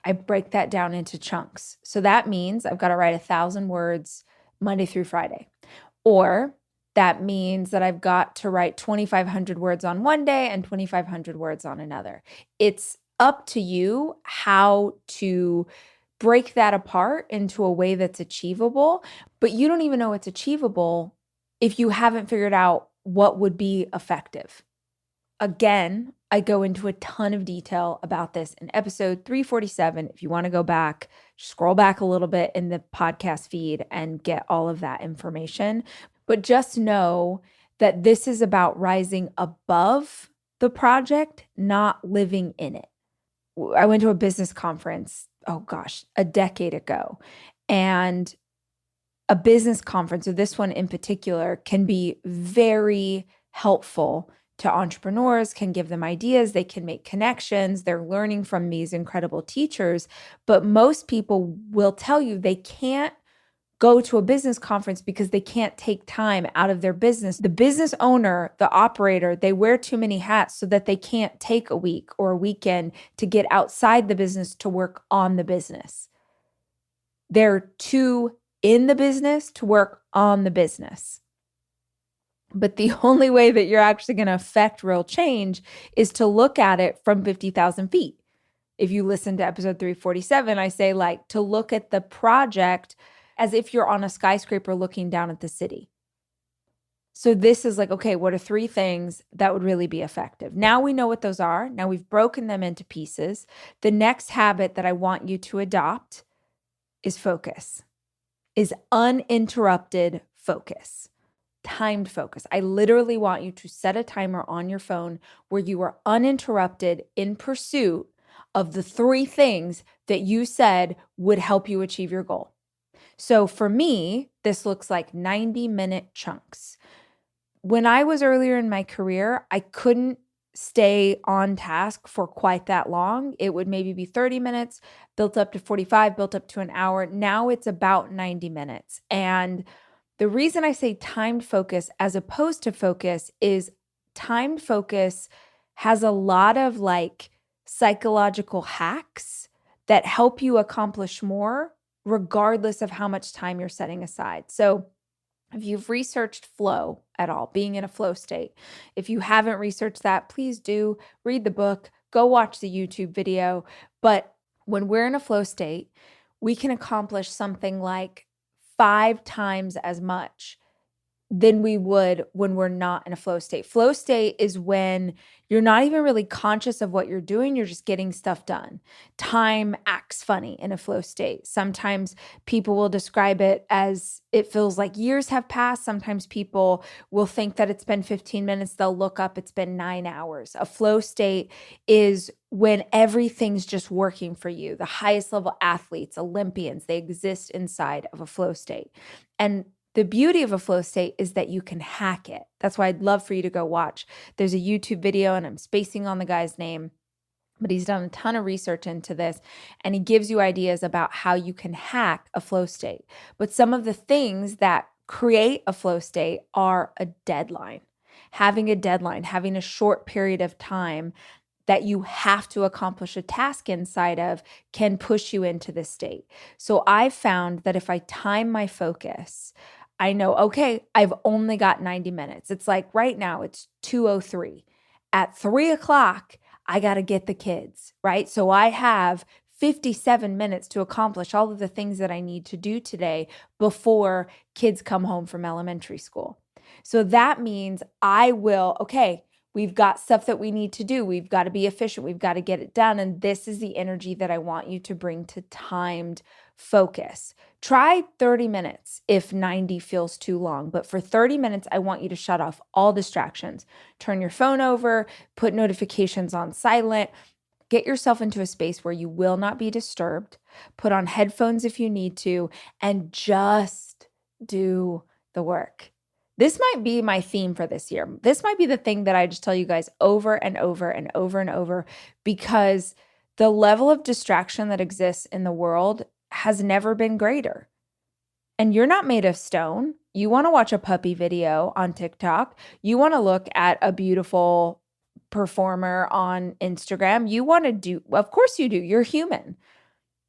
I break that down into chunks. So that means I've got to write 1,000 words Monday through Friday. Or that means that I've got to write 2,500 words on one day and 2,500 words on another. It's up to you how to break that apart into a way that's achievable, but you don't even know it's achievable if you haven't figured out what would be effective. Again, I go into a ton of detail about this in episode 347. If you want to go back, scroll back a little bit in the podcast feed and get all of that information. But just know that this is about rising above the project, not living in it. I went to a business conference, a decade ago. And a business conference, or this one in particular, can be very helpful to entrepreneurs, can give them ideas, they can make connections, they're learning from these incredible teachers. But most people will tell you they can't go to a business conference because they can't take time out of their business. The business owner, the operator, they wear too many hats so that they can't take a week or a weekend to get outside the business to work on the business. They're too in the business to work on the business. But the only way that you're actually going to affect real change is to look at it from 50,000 feet. If you listen to episode 347, I say to look at the project as if you're on a skyscraper looking down at the city. So this is okay, what are 3 things that would really be effective? Now we know what those are. Now we've broken them into pieces. The next habit that I want you to adopt is focus, is uninterrupted focus. Timed focus. I literally want you to set a timer on your phone where you are uninterrupted in pursuit of the 3 things that you said would help you achieve your goal. So for me, this looks like 90-minute chunks. When I was earlier in my career, I couldn't stay on task for quite that long. It would maybe be 30 minutes, built up to 45, built up to an hour. Now it's about 90 minutes. And the reason I say timed focus as opposed to focus is timed focus has a lot of psychological hacks that help you accomplish more regardless of how much time you're setting aside. So if you've researched flow at all, being in a flow state, if you haven't researched that, please do read the book, go watch the YouTube video. But when we're in a flow state, we can accomplish something like 5 times as much than we would when we're not in a flow state. Flow state is when you're not even really conscious of what you're doing. You're just getting stuff done. Time acts funny in a flow state. Sometimes people will describe it as it feels like years have passed. Sometimes people will think that it's been 15 minutes. They'll look up, it's been 9 hours. A flow state is when everything's just working for you. The highest level athletes, Olympians, they exist inside of a flow state. And the beauty of a flow state is that you can hack it. That's why I'd love for you to go watch. There's a YouTube video, and I'm spacing on the guy's name, but he's done a ton of research into this, and he gives you ideas about how you can hack a flow state. But some of the things that create a flow state are a deadline. Having a deadline, having a short period of time that you have to accomplish a task inside of can push you into this state. So I found that if I time my focus, I know, okay, I've only got 90 minutes. It's like right now it's 2:03. At 3:00, I got to get the kids, right? So I have 57 minutes to accomplish all of the things that I need to do today before kids come home from elementary school. So that means we've got stuff that we need to do. We've got to be efficient. We've got to get it done. And this is the energy that I want you to bring to timed focus. Try 30 minutes if 90 feels too long. But for 30 minutes, I want you to shut off all distractions. Turn your phone over, put notifications on silent. Get yourself into a space where you will not be disturbed. Put on headphones if you need to, and just do the work. This might be my theme for this year. This might be the thing that I just tell you guys over and over and over and over, because the level of distraction that exists in the world has never been greater. And you're not made of stone. You want to watch a puppy video on TikTok. You want to look at a beautiful performer on Instagram. You want to do, of course you do. You're human.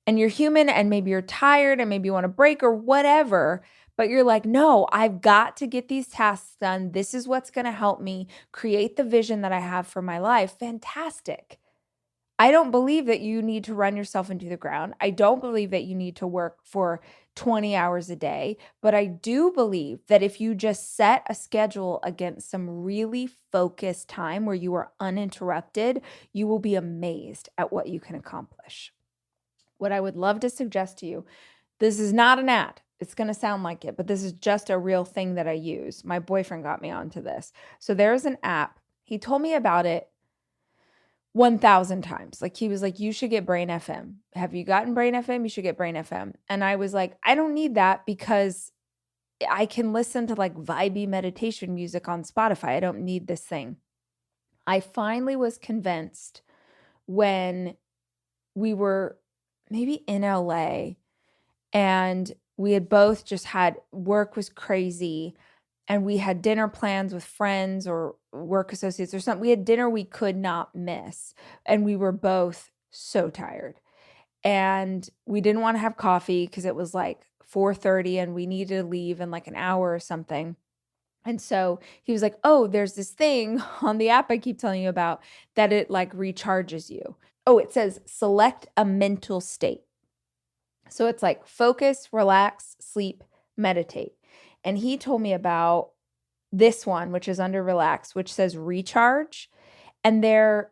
And you're human, and maybe you're tired, and maybe you want a break or whatever. But you're like, no, I've got to get these tasks done. This is what's going to help me create the vision that I have for my life. Fantastic. I don't believe that you need to run yourself into the ground. I don't believe that you need to work for 20 hours a day. But I do believe that if you just set a schedule against some really focused time where you are uninterrupted, you will be amazed at what you can accomplish. What I would love to suggest to you, this is not an ad. It's going to sound like it, but this is just a real thing that I use. My boyfriend got me onto this. So there's an app. He told me about it 1,000 times. Like, he was like, you should get Brain FM. Have you gotten Brain FM? You should get Brain FM. And I was like, I don't need that because I can listen to like vibey meditation music on Spotify. I don't need this thing. I finally was convinced when we were maybe in LA, and we had both just had, work was crazy, and we had dinner plans with friends or work associates or something. We had dinner we could not miss, and we were both so tired. And we didn't want to have coffee because it was like 4:30 and we needed to leave in like an hour or something. And so he was like, oh, there's this thing on the app I keep telling you about that it like recharges you. Oh, it says select a mental state. So it's like focus, relax, sleep, meditate. And he told me about this one, which is under relax, which says recharge. And they're,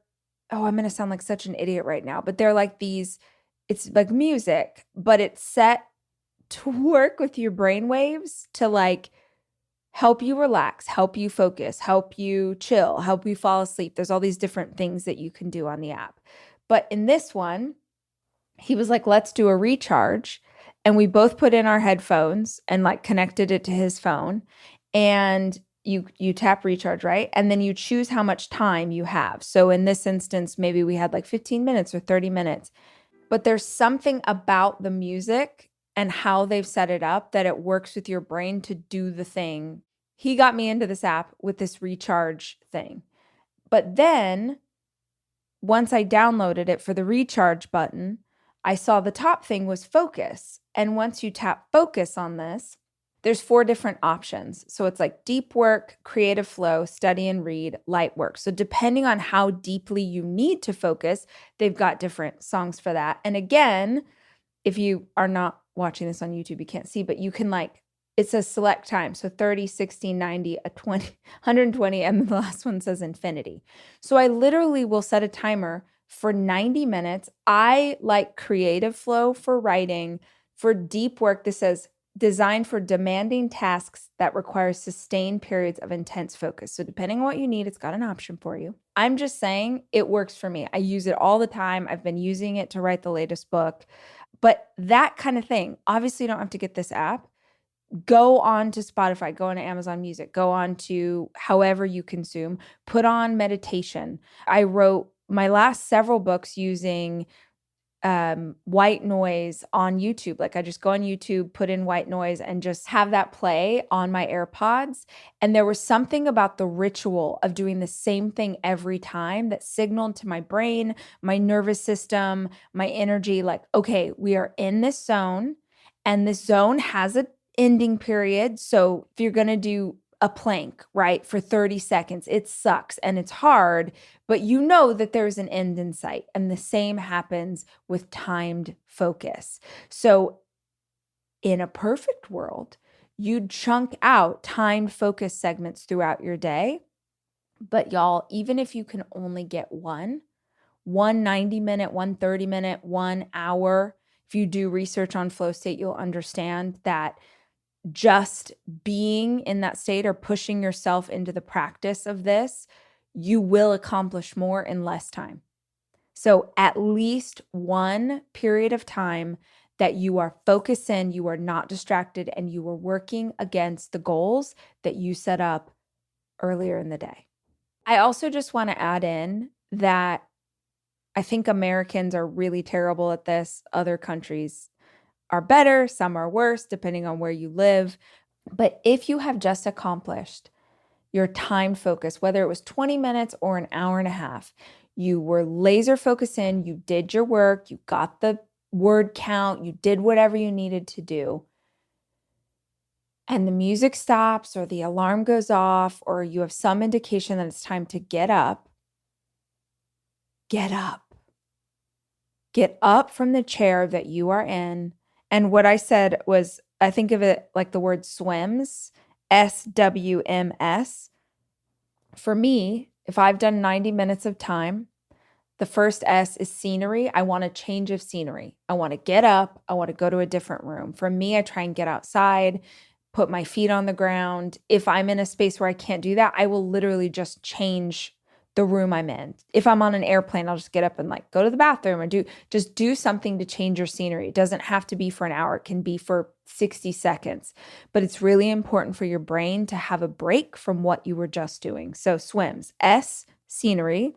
oh, I'm going to sound like such an idiot right now, but they're like these, it's like music, but it's set to work with your brain waves to like help you relax, help you focus, help you chill, help you fall asleep. There's all these different things that you can do on the app. But in this one, he was like, let's do a recharge. And we both put in our headphones and like connected it to his phone. And you tap recharge, right? And then you choose how much time you have. So in this instance, maybe we had like 15 minutes or 30 minutes. But there's something about the music and how they've set it up that it works with your brain to do the thing. He got me into this app with this recharge thing. But then once I downloaded it for the recharge button, I saw the top thing was focus. And once you tap focus on this, there's 4 different options. So it's like deep work, creative flow, study and read, light work. So depending on how deeply you need to focus, they've got different songs for that. And again, if you are not watching this on YouTube, you can't see, but you can like, it says select time. So 30, 60, 90, 20, 120, and the last one says infinity. So I literally will set a timer for 90 minutes. I like creative flow for writing. For deep work, this says designed for demanding tasks that require sustained periods of intense focus. So depending on what you need, it's got an option for you. I'm just saying it works for me. I use it all the time. I've been using it to write the latest book. But that kind of thing, obviously you don't have to get this app. Go on to Spotify, go on to Amazon Music, go on to however you consume, put on meditation. I wrote my last several books using white noise on YouTube. Like I just go on YouTube, put in white noise and just have that play on my AirPods. And there was something about the ritual of doing the same thing every time that signaled to my brain, my nervous system, my energy, like, okay, we are in this zone and this zone has an ending period. So if you're going to do a plank, right, for 30 seconds, it sucks and it's hard, but you know that there's an end in sight. And the same happens with timed focus. So in a perfect world, you'd chunk out timed focus segments throughout your day. But y'all, even if you can only get one 90-minute, one 30-minute, 1 hour, if you do research on flow state, you'll understand that just being in that state or pushing yourself into the practice of this, you will accomplish more in less time. So at least one period of time that you are focused in, you are not distracted, and you are working against the goals that you set up earlier in the day. I also just want to add in that I think Americans are really terrible at this. Other countries are better, some are worse, depending on where you live. But if you have just accomplished your time focus, whether it was 20 minutes or an hour and a half, you were laser focused in, you did your work, you got the word count, you did whatever you needed to do, and the music stops or the alarm goes off or you have some indication that it's time to get up, get up. Get up from the chair that you are in. And what I said was, I think of it like the word SWMS, SWMS. For me, if I've done 90 minutes of time, the first S is scenery. I want a change of scenery. I want to get up. I want to go to a different room. For me, I try and get outside, put my feet on the ground. If I'm in a space where I can't do that, I will literally just change the room I'm in. If I'm on an airplane, I'll just get up and like go to the bathroom or do something to change your scenery. It doesn't have to be for an hour. It can be for 60 seconds, but it's really important for your brain to have a break from what you were just doing. So SWMS, S, scenery,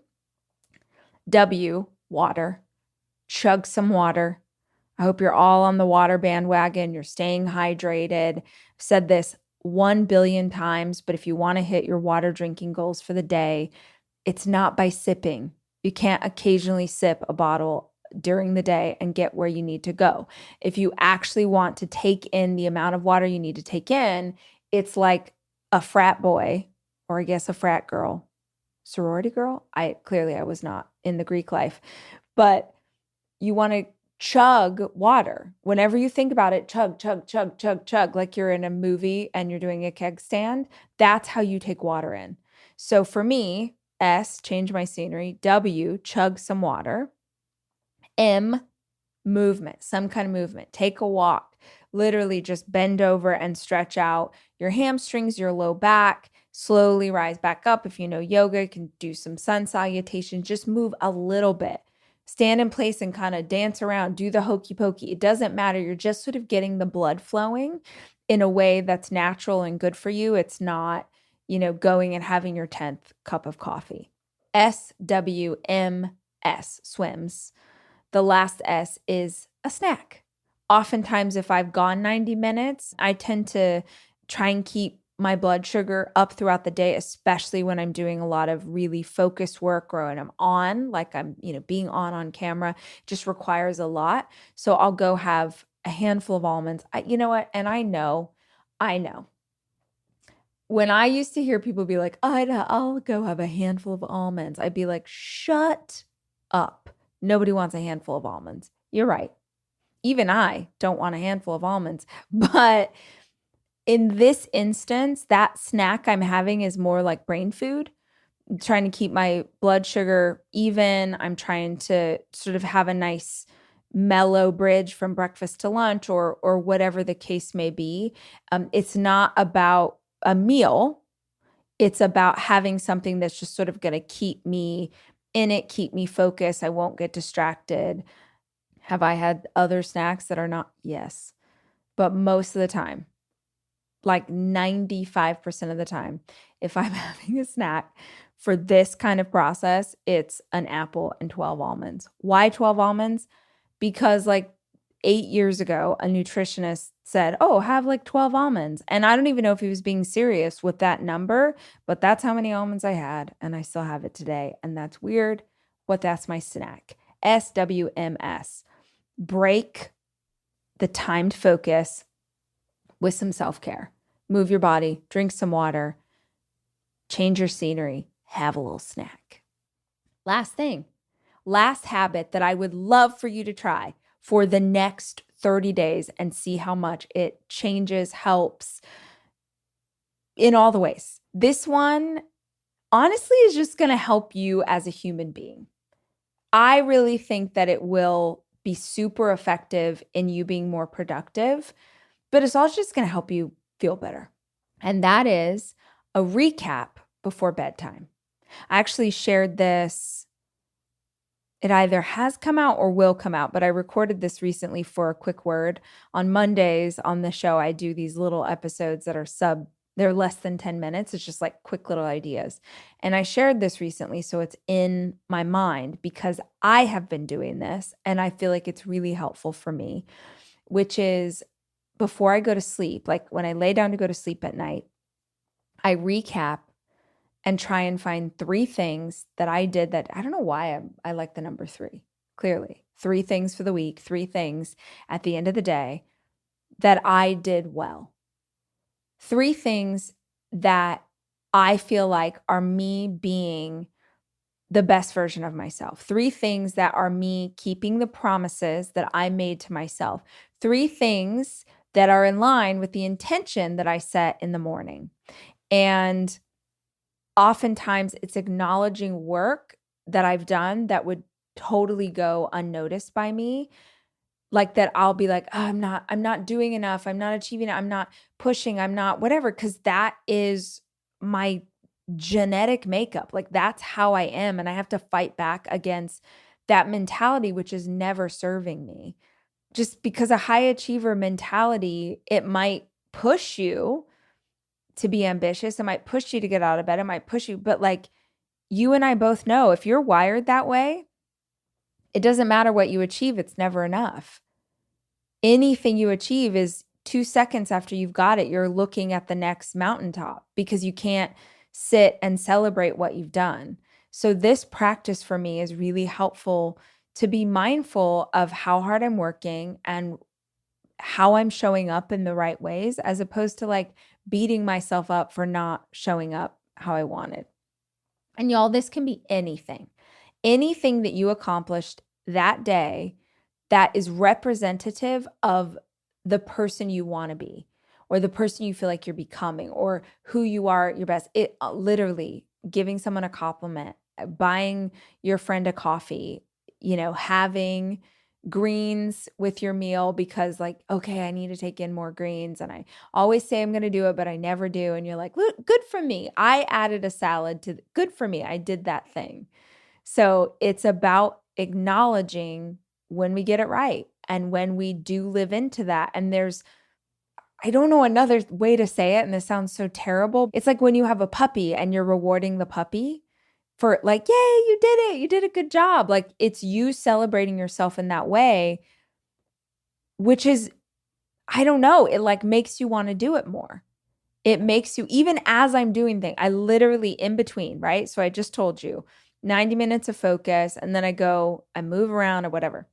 W, water, chug some water. I hope you're all on the water bandwagon. You're staying hydrated. I've said this 1 billion times, but if you want to hit your water drinking goals for the day, it's not by sipping. You can't occasionally sip a bottle during the day and get where you need to go. If you actually want to take in the amount of water you need to take in, it's like a frat boy, or I guess a frat girl, sorority girl. I was not in the Greek life, but you want to chug water. Whenever you think about it, chug, chug, chug, chug, chug, like you're in a movie and you're doing a keg stand. That's how you take water in. So for me, S, change my scenery. W, chug some water. M, movement, some kind of movement. Take a walk. Literally just bend over and stretch out your hamstrings, your low back. Slowly rise back up. If you know yoga, you can do some sun salutations. Just move a little bit. Stand in place and kind of dance around. Do the hokey pokey. It doesn't matter. You're just sort of getting the blood flowing in a way that's natural and good for you. It's not going and having your 10th cup of coffee. SWMS, SWMS. The last S is a snack. Oftentimes, if I've gone 90 minutes, I tend to try and keep my blood sugar up throughout the day, especially when I'm doing a lot of really focused work or when I'm on, like I'm, being on camera, just requires a lot. So I'll go have a handful of almonds. You know what? And I know. When I used to hear people be like, I'll go have a handful of almonds, I'd be like, shut up. Nobody wants a handful of almonds. You're right. Even I don't want a handful of almonds. But in this instance, that snack I'm having is more like brain food. I'm trying to keep my blood sugar even. I'm trying to sort of have a nice mellow bridge from breakfast to lunch or whatever the case may be. It's not about a meal. It's about having something that's just sort of going to keep me in it, keep me focused. I won't get distracted. Have I had other snacks that are not? Yes. But most of the time, like 95% of the time, if I'm having a snack for this kind of process, it's an apple and 12 almonds. Why 12 almonds? Because like 8 years ago, a nutritionist said, have like 12 almonds. And I don't even know if he was being serious with that number, but that's how many almonds I had. And I still have it today. And that's weird, but that's my snack. SWMS. Break the timed focus with some self-care. Move your body, drink some water, change your scenery, have a little snack. Last habit that I would love for you to try for the next 30 days and see how much it changes, helps in all the ways. This one, honestly, is just going to help you as a human being. I really think that it will be super effective in you being more productive, but it's also just going to help you feel better. And that is a recap before bedtime. I actually shared this It either has come out or will come out, but I recorded this recently for a quick word. On Mondays on the show, I do these little episodes that are they're less than 10 minutes. It's just like quick little ideas. And I shared this recently, so it's in my mind because I have been doing this and I feel like it's really helpful for me, which is before I go to sleep, like when I lay down to go to sleep at night, I recap and try and find 3 things that I did that I don't know why I like the number 3. Clearly, 3 things for the week, 3 things at the end of the day that I did well. 3 things that I feel like are me being the best version of myself. 3 things that are me keeping the promises that I made to myself. 3 things that are in line with the intention that I set in the morning. And oftentimes it's acknowledging work that I've done that would totally go unnoticed by me. Like that I'll be like, oh, I'm not doing enough. I'm not achieving it. I'm not pushing. I'm not whatever. Cause that is my genetic makeup. Like that's how I am. And I have to fight back against that mentality, which is never serving me. Just because a high achiever mentality, it might push you to be ambitious. It might push you to get out of bed. It might push you. But like you and I both know, if you're wired that way, it doesn't matter what you achieve. It's never enough. Anything you achieve is 2 seconds after you've got it, you're looking at the next mountaintop because you can't sit and celebrate what you've done. So this practice for me is really helpful to be mindful of how hard I'm working and how I'm showing up in the right ways, as opposed to like beating myself up for not showing up how I wanted. And y'all, this can be anything that you accomplished that day that is representative of the person you want to be or the person you feel like you're becoming or who you are at your best. It literally giving someone a compliment, buying your friend a coffee, having greens with your meal because like, okay, I need to take in more greens. And I always say I'm going to do it, but I never do. And you're like, look, good for me. I added a salad to good for me. I did that thing. So it's about acknowledging when we get it right and when we do live into that. And I don't know another way to say it, and this sounds so terrible. It's like when you have a puppy and you're rewarding the puppy for like, yay, you did it. You did a good job. Like it's you celebrating yourself in that way, which is, I don't know, it like makes you want to do it more. It makes you, even as I'm doing things, I literally in between, right? So I just told you 90 minutes of focus and then I move around or whatever.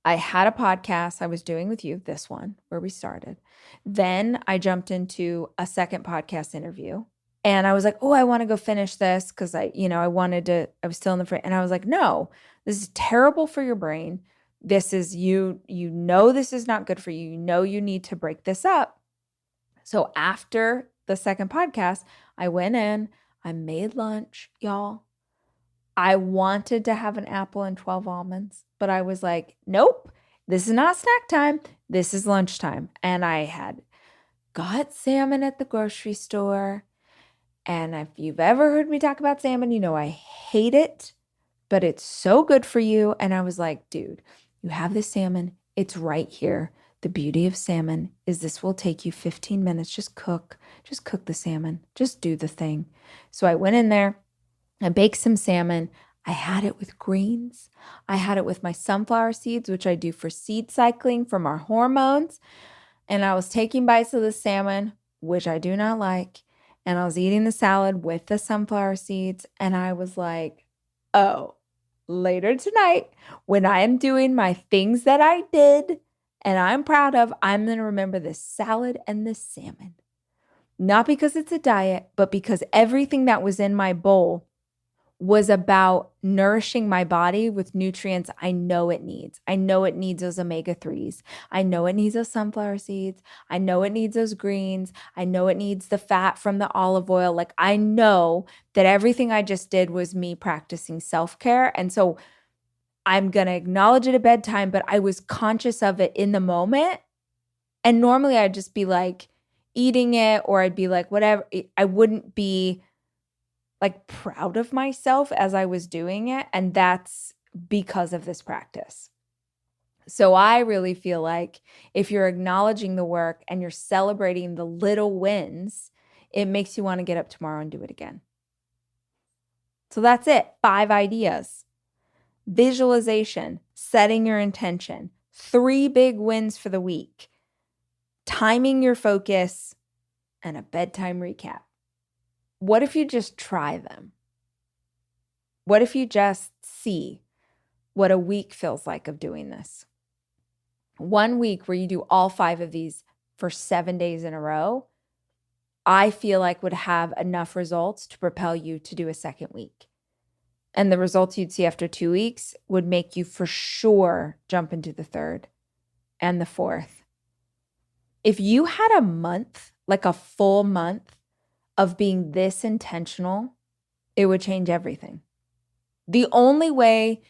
I had a podcast I was doing with you, this one where we started. Then I jumped into a second podcast interview and I was like, oh, I want to go finish this because I was still in the front. And I was like, no, this is terrible for your brain. This is this is not good for you. You need to break this up. So after the second podcast, I went in, I made lunch, y'all. I wanted to have an apple and 12 almonds, but I was like, nope, this is not snack time. This is lunchtime. And I had got salmon at the grocery store. And if you've ever heard me talk about salmon, you know I hate it, but it's so good for you. And I was like, dude, you have the salmon. It's right here. The beauty of salmon is this will take you 15 minutes. Just cook the salmon. Just do the thing. So I went in there. I baked some salmon. I had it with greens. I had it with my sunflower seeds, which I do for seed cycling from our hormones. And I was taking bites of the salmon, which I do not like. And I was eating the salad with the sunflower seeds. And I was like, oh, later tonight, when I am doing my things that I did and I'm proud of, I'm going to remember this salad and this salmon. Not because it's a diet, but because everything that was in my bowl was about nourishing my body with nutrients I know it needs. I know it needs those omega-3s. I know it needs those sunflower seeds. I know it needs those greens. I know it needs the fat from the olive oil. Like I know that everything I just did was me practicing self-care. And so I'm going to acknowledge it at bedtime, but I was conscious of it in the moment. And normally I'd just be like eating it or I'd be like, whatever. I wouldn't be like proud of myself as I was doing it. And that's because of this practice. So I really feel like if you're acknowledging the work and you're celebrating the little wins, it makes you want to get up tomorrow and do it again. So that's it. 5 ideas. Visualization, setting your intention, 3 big wins for the week, timing your focus, and a bedtime recap. What if you just try them? What if you just see what a week feels like of doing this? 1 week where you do all 5 of these for 7 days in a row, I feel like would have enough results to propel you to do a second week. And the results you'd see after 2 weeks would make you for sure jump into the 3rd and the 4th. If you had a month, like a full month of being this intentional, it would change everything. The only way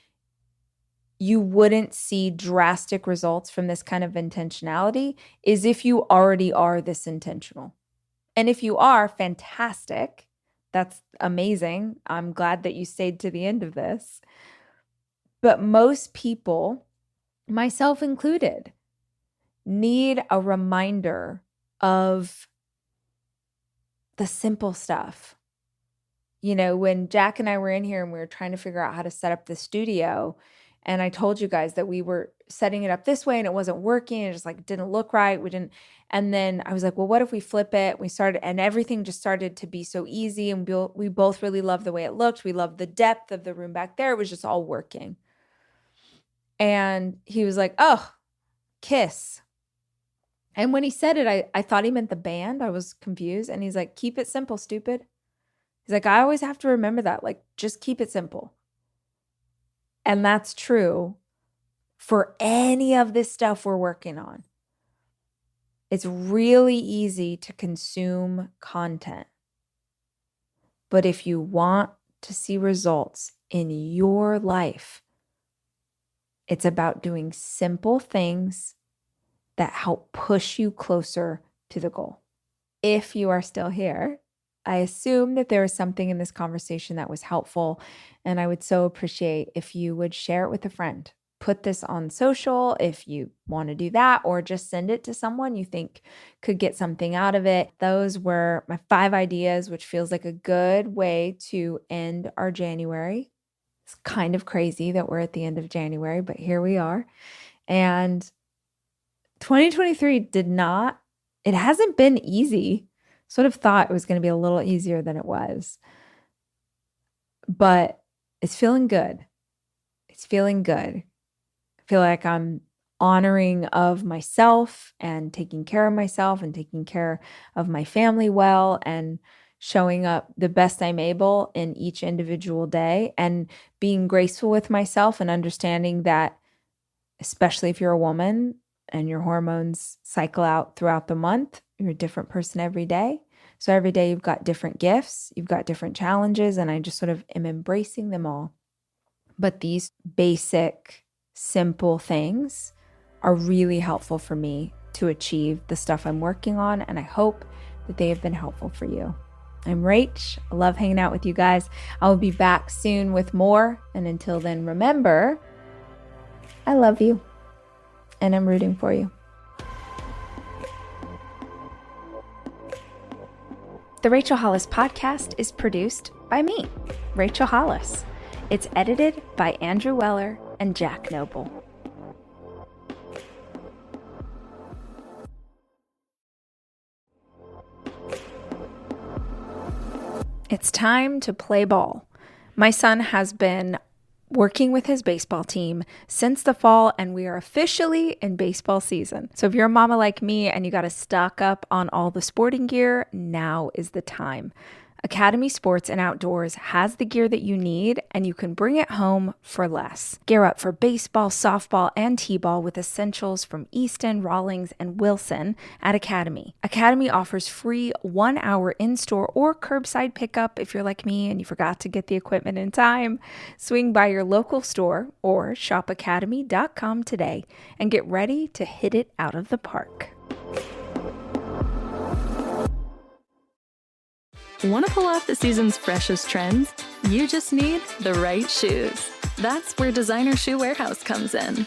you wouldn't see drastic results from this kind of intentionality is if you already are this intentional. And if you are, fantastic. That's amazing. I'm glad that you stayed to the end of this. But most people, myself included, need a reminder of the simple stuff. You know, when Jack and I were in here and we were trying to figure out how to set up the studio, and I told you guys that we were setting it up this way and it wasn't working. It just like didn't look right. And then I was like, well, what if we flip it? We started, and everything just started to be so easy. And we both really loved the way it looked. We loved the depth of the room back there. It was just all working. And he was like, oh, Kiss. And when he said it, I thought he meant the band. I was confused. And he's like, keep it simple, stupid. He's like, I always have to remember that. Like, just keep it simple. And that's true for any of this stuff we're working on. It's really easy to consume content. But if you want to see results in your life, it's about doing simple things that help push you closer to the goal. If you are still here, I assume that there was something in this conversation that was helpful, and I would so appreciate if you would share it with a friend. Put this on social if you want to do that, or just send it to someone you think could get something out of it. Those were my 5 ideas, which feels like a good way to end our January. It's kind of crazy that we're at the end of January, but here we are. And 2023 it hasn't been easy. Sort of thought it was going to be a little easier than it was. But it's feeling good. It's feeling good. I feel like I'm honoring of myself and taking care of myself and taking care of my family well and showing up the best I'm able in each individual day and being graceful with myself and understanding that, especially if you're a woman and your hormones cycle out throughout the month, you're a different person every day. So every day you've got different gifts, you've got different challenges, and I just sort of am embracing them all. But these basic, simple things are really helpful for me to achieve the stuff I'm working on, and I hope that they have been helpful for you. I'm Rach. I love hanging out with you guys. I will be back soon with more, and until then, remember, I love you, and I'm rooting for you. The Rachel Hollis podcast is produced by me, Rachel Hollis. It's edited by Andrew Weller and Jack Noble. It's time to play ball. My son has been working with his baseball team since the fall, and we are officially in baseball season. So if you're a mama like me and you got to stock up on all the sporting gear, now is the time. Academy Sports and Outdoors has the gear that you need, and you can bring it home for less. Gear up for baseball, softball, and t-ball with essentials from Easton, Rawlings, and Wilson at Academy. Academy offers free 1-hour in-store or curbside pickup if you're like me and you forgot to get the equipment in time. Swing by your local store or shopacademy.com today and get ready to hit it out of the park. Want to pull off the season's freshest trends? You just need the right shoes. That's where Designer Shoe Warehouse comes in.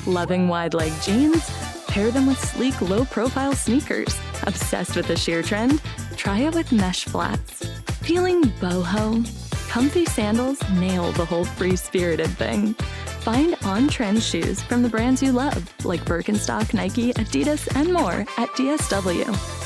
Loving wide-leg jeans? Pair them with sleek, low-profile sneakers. Obsessed with the sheer trend? Try it with mesh flats. Feeling boho? Comfy sandals nail the whole free-spirited thing. Find on-trend shoes from the brands you love, like Birkenstock, Nike, Adidas, and more at DSW.